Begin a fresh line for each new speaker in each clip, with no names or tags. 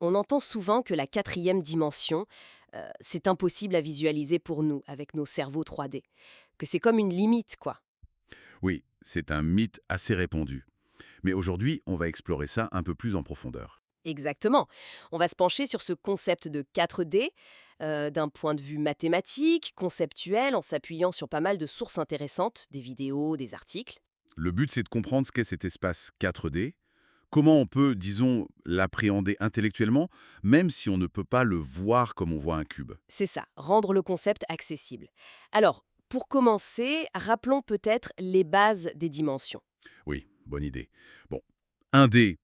On entend souvent que la quatrième dimension, c'est impossible à visualiser pour nous, avec nos cerveaux 3D. Que c'est comme une limite, quoi.
Oui, c'est un mythe assez répandu. Mais aujourd'hui, on va explorer ça un peu plus en profondeur.
Exactement. On va se pencher sur ce concept de 4D d'un point de vue mathématique, conceptuel, en s'appuyant sur pas mal de sources intéressantes, des vidéos, des articles.
Le but, c'est de comprendre ce qu'est cet espace 4D, comment on peut, disons, l'appréhender intellectuellement, même si on ne peut pas le voir comme on voit un cube.
C'est ça, rendre le concept accessible. Alors, pour commencer, rappelons peut-être les bases des dimensions.
Oui, bonne idée. Bon, 1D,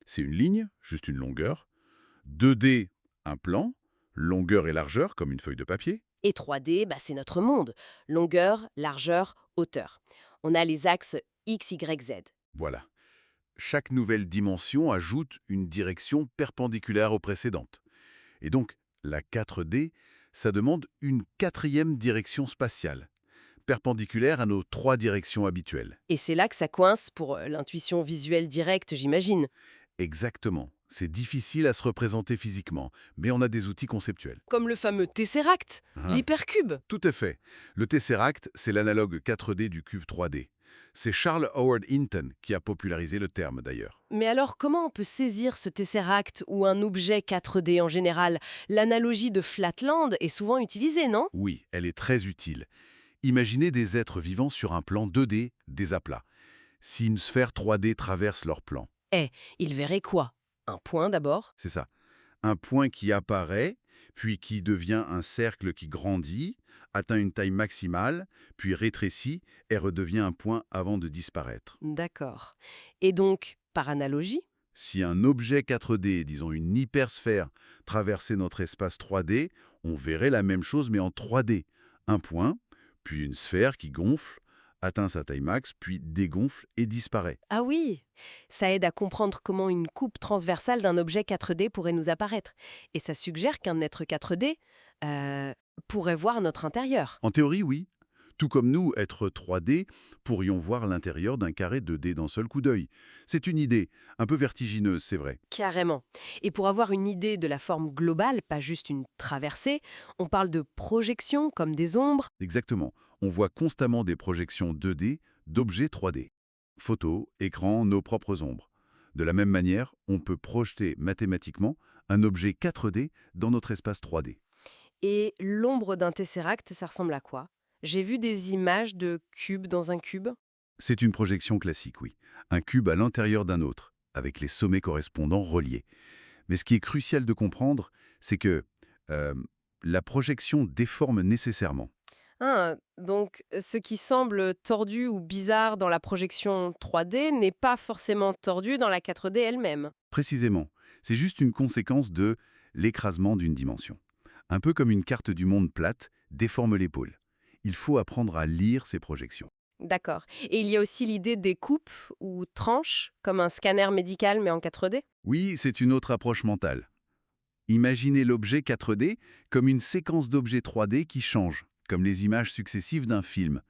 c'est une ligne, juste une longueur. 2D, un plan, longueur et largeur, comme une feuille de papier.
Et 3D, bah, c'est notre monde. Longueur, largeur, hauteur. On a les axes X, Y, Z.
Voilà. Chaque nouvelle dimension ajoute une direction perpendiculaire aux précédentes. Et donc, la 4D, ça demande une quatrième direction spatiale, perpendiculaire à nos trois directions habituelles.
Et c'est là que ça coince pour l'intuition visuelle directe, j'imagine.
Exactement. C'est difficile à se représenter physiquement, mais on a des outils conceptuels.
Comme le fameux Tesseract,
Ah,
l'hypercube.
tout à fait. Le Tesseract, c'est l'analogue 4D du cube 3D. C'est Charles Howard Hinton qui a popularisé le terme d'ailleurs.
Mais alors, comment on peut saisir ce Tesseract ou un objet 4D en général? L'analogie de Flatland est souvent utilisée, non?
Oui, elle est très utile. Imaginez des êtres vivants sur un plan 2D, des aplats. Si une sphère 3D traverse leur plan,
Eh, il verrait quoi? Un point d'abord?
c'est ça. Un point qui apparaît, puis qui devient un cercle qui grandit, atteint une taille maximale, puis rétrécit et redevient un point avant de disparaître.
D'accord. Et donc, par analogie?
Si un objet 4D, disons une hypersphère, traversait notre espace 3D, on verrait la même chose mais en 3D. Un point, puis une sphère qui gonfle, atteint sa taille max, puis dégonfle et disparaît.
Ah oui, ça aide à comprendre comment une coupe transversale d'un objet 4D pourrait nous apparaître. Et ça suggère qu'un être 4D euh, pourrait voir notre intérieur.
En théorie, oui. Tout comme nous, êtres 3D, pourrions voir l'intérieur d'un carré 2D d'un seul coup d'œil. C'est une idée, un peu vertigineuse, c'est vrai.
Carrément. Et pour avoir une idée de la forme globale, pas juste une traversée, on parle de projections comme des ombres.
Exactement. On voit constamment des projections 2D d'objets 3D. Photos, écrans, nos propres ombres. De la même manière, on peut projeter mathématiquement un objet 4D dans notre espace 3D.
Et l'ombre d'un tesseract, ça ressemble à quoi? J'ai vu des images de cubes dans un cube.
C'est une projection classique, oui. Un cube à l'intérieur d'un autre, avec les sommets correspondants reliés. Mais ce qui est crucial de comprendre, c'est que euh, la projection déforme nécessairement.
Ah, donc ce qui semble tordu ou bizarre dans la projection 3D n'est pas forcément tordu dans la 4D elle-même.
Précisément, c'est juste une conséquence de l'écrasement d'une dimension. Un peu comme une carte du monde plate déforme l'épaule. Il faut apprendre à lire ces projections.
D'accord. Et il y a aussi l'idée des coupes ou tranches, comme un scanner médical mais en 4D.
Oui, c'est une autre approche mentale. Imaginez l'objet 4D comme une séquence d'objets 3D qui change, comme les images successives d'un film.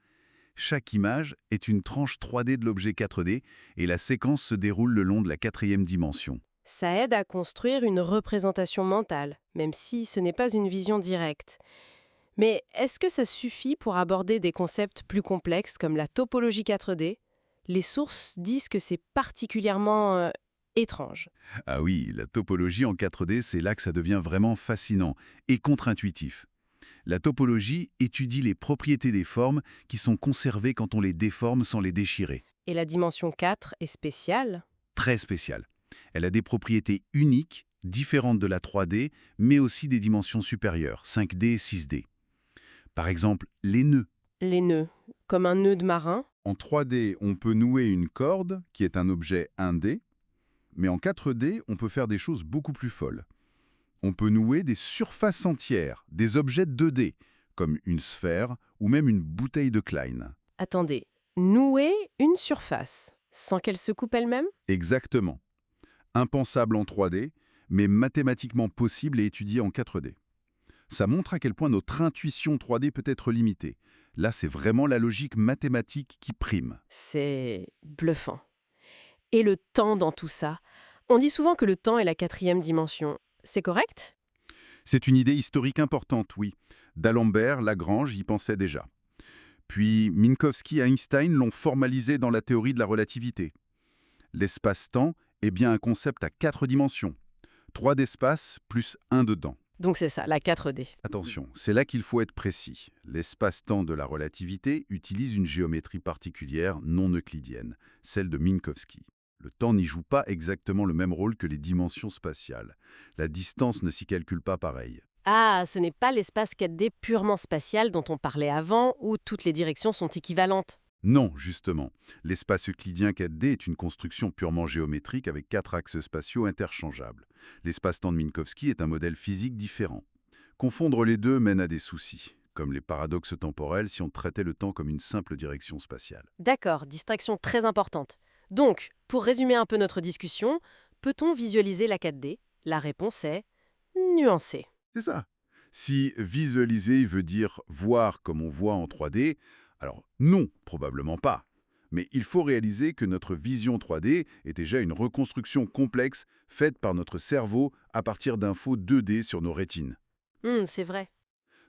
Chaque image est une tranche 3D de l'objet 4D et la séquence se déroule le long de la quatrième dimension.
Ça aide à construire une représentation mentale, même si ce n'est pas une vision directe. Mais est-ce que ça suffit pour aborder des concepts plus complexes comme la topologie 4D? Les sources disent que c'est particulièrement étrange.
Ah oui, la topologie en 4D, c'est là que ça devient vraiment fascinant et contre-intuitif. La topologie étudie les propriétés des formes qui sont conservées quand on les déforme sans les déchirer.
Et la dimension 4 est spéciale.
Très spéciale. Elle a des propriétés uniques, différentes de la 3D, mais aussi des dimensions supérieures, 5D et 6D. Par exemple, les nœuds.
Les nœuds, comme un nœud de marin.
En 3D, on peut nouer une corde, qui est un objet 1D, mais en 4D, on peut faire des choses beaucoup plus folles. On peut nouer des surfaces entières, des objets 2D, comme une sphère ou même une bouteille de Klein.
Attendez, nouer une surface, sans qu'elle se coupe elle-même?
Exactement. Impensable en 3D, mais mathématiquement possible et étudié en 4D. Ça montre à quel point notre intuition 3D peut être limitée. Là, c'est vraiment la logique mathématique qui prime.
C'est bluffant. Et le temps dans tout ça? On dit souvent que le temps est la quatrième dimension. C'est correct?
C'est une idée historique importante, oui. D'Alembert, Lagrange y pensait déjà. Puis Minkowski et Einstein l'ont formalisé dans la théorie de la relativité. L'espace-temps est bien un concept à 4 dimensions. 3 d'espace plus 1 dedans.
Donc c'est ça, la 4D.
Attention, c'est là qu'il faut être précis. L'espace-temps de la relativité utilise une géométrie particulière non euclidienne, celle de Minkowski. Le temps n'y joue pas exactement le même rôle que les dimensions spatiales. La distance ne s'y calcule pas pareil.
Ah, ce n'est pas l'espace 4D purement spatial dont on parlait avant, où toutes les directions sont équivalentes.
Non, justement. L'espace euclidien 4D est une construction purement géométrique avec 4 axes spatiaux interchangeables. L'espace-temps de Minkowski est un modèle physique différent. Confondre les deux mène à des soucis, comme les paradoxes temporels si on traitait le temps comme une simple direction spatiale.
D'accord, distraction très importante. Donc, pour résumer un peu notre discussion, peut-on visualiser la 4D? La réponse est nuancée.
C'est ça. Si visualiser veut dire voir comme on voit en 3D, alors non, probablement pas. Mais il faut réaliser que notre vision 3D est déjà une reconstruction complexe faite par notre cerveau à partir d'infos 2D sur nos rétines.
C'est vrai.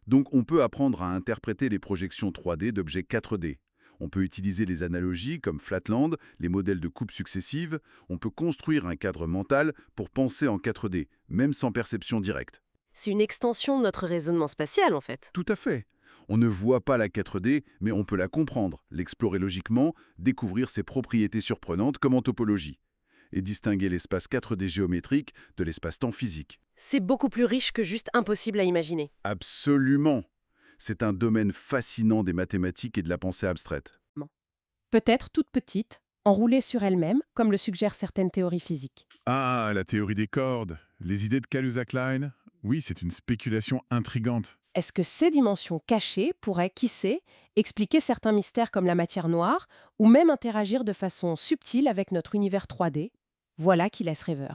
Donc on peut apprendre à interpréter les projections 3D d'objets 4D. On peut utiliser les analogies comme Flatland, les modèles de coupe successives. On peut construire un cadre mental pour penser en 4D, même sans perception directe.
C'est une extension de notre raisonnement spatial, en fait.
Tout à fait. On ne voit pas la 4D, mais on peut la comprendre, l'explorer logiquement, découvrir ses propriétés surprenantes comme en topologie, et distinguer l'espace 4D géométrique de l'espace-temps physique.
C'est beaucoup plus riche que juste impossible à imaginer.
Absolument. C'est un domaine fascinant des mathématiques et de la pensée abstraite.
Peut-être toute petite, enroulée sur elle-même, comme le suggèrent certaines théories physiques.
Ah, la théorie des cordes, les idées de Kaluza-Klein. Oui, c'est une spéculation intrigante.
Est-ce que ces dimensions cachées pourraient, qui sait, expliquer certains mystères comme la matière noire, ou même interagir de façon subtile avec notre univers 3D? Voilà qui laisse rêveur.